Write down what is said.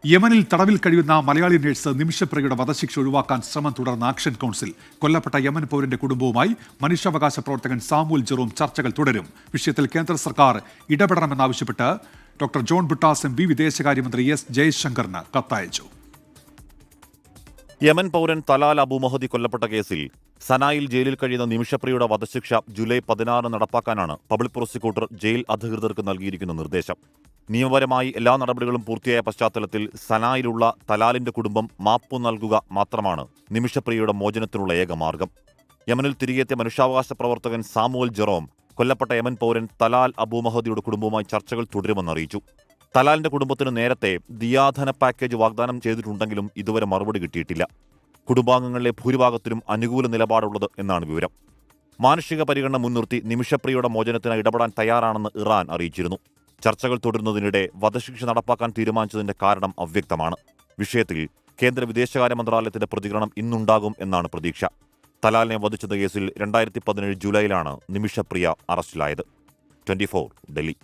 യമനിൽ തടവിൽ കഴിയുന്ന മലയാളി നഴ്സ് നിമിഷപ്രിയയുടെ വധശിക്ഷ ഒഴിവാക്കാൻ ശ്രമം തുടർന്ന ആക്ഷൻ കൗൺസിൽ. കൊല്ലപ്പെട്ട യമൻ പൗരന്റെ കുടുംബവുമായി മനുഷ്യാവകാശ പ്രവർത്തകൻ സാമുവൽ ജെറോം ചർച്ചകൾ തുടരും. വിഷയത്തിൽ കേന്ദ്ര സർക്കാർ ഇടപെടണമെന്നാവശ്യപ്പെട്ട് ഡോക്ടർ ജോൺ ബ്രിട്ടാസ് എം.പി. വിദേശകാര്യമന്ത്രി എസ് ജയശങ്കറിന് കത്തയച്ചു. യമൻ പൗരൻ തലാൽ അബു മഹദി കൊല്ലപ്പെട്ട കേസിൽ സനായിൽ ജയിലിൽ കഴിയുന്ന നിമിഷപ്രിയയുടെ വധശിക്ഷ ജൂലൈ 16 നടപ്പാക്കാനാണ് പബ്ലിക് പ്രോസിക്യൂട്ടർ ജയിൽ അധികൃതർക്ക് നൽകിയിരിക്കുന്ന നിർദ്ദേശം. നിയമപരമായി എല്ലാ നടപടികളും പൂർത്തിയായ പശ്ചാത്തലത്തിൽ സനായിലുള്ള തലാലിന്റെ കുടുംബം മാപ്പു നൽകുക മാത്രമാണ് നിമിഷപ്രിയയുടെ മോചനത്തിനുള്ള ഏക മാർഗം. യമനിൽ തിരികെത്തിയ മനുഷ്യാവകാശ പ്രവർത്തകൻ സാമുവൽ ജെറോം കൊല്ലപ്പെട്ട യമൻ പൗരൻ തലാൽ അബു മഹദിയുടെ കുടുംബവുമായി ചർച്ചകൾ തുടരുമെന്ന് അറിയിച്ചു. തലാലിന്റെ കുടുംബത്തിന് നേരത്തെ ദിയാധന പാക്കേജ് വാഗ്ദാനം ചെയ്തിട്ടുണ്ടെങ്കിലും ഇതുവരെ മറുപടി കിട്ടിയിട്ടില്ല. കുടുംബാംഗങ്ങളിലെ ഭൂരിഭാഗത്തിനും അനുകൂല നിലപാടുള്ളത് എന്നാണ് വിവരം. മാനുഷിക പരിഗണന മുൻനിർത്തി നിമിഷപ്രിയയുടെ മോചനത്തിന് ഇടപെടാൻ തയ്യാറാണെന്ന് ഇറാൻ അറിയിച്ചിരുന്നു. ചർച്ചകൾ തുടരുന്നതിനിടെ വധശിക്ഷ നടപ്പാക്കാൻ തീരുമാനിച്ചതിന്റെ കാരണം അവ്യക്തമാണ്. വിഷയത്തിൽ കേന്ദ്ര വിദേശകാര്യ മന്ത്രാലയത്തിന്റെ പ്രതികരണം ഇന്നുണ്ടാകും എന്നാണ് പ്രതീക്ഷ. തലാലിനെ വധിച്ചത് കേസിൽ 2017 ജൂലൈയിലാണ് നിമിഷപ്രിയ അറസ്റ്റിലായത്. 24 ഡൽഹി.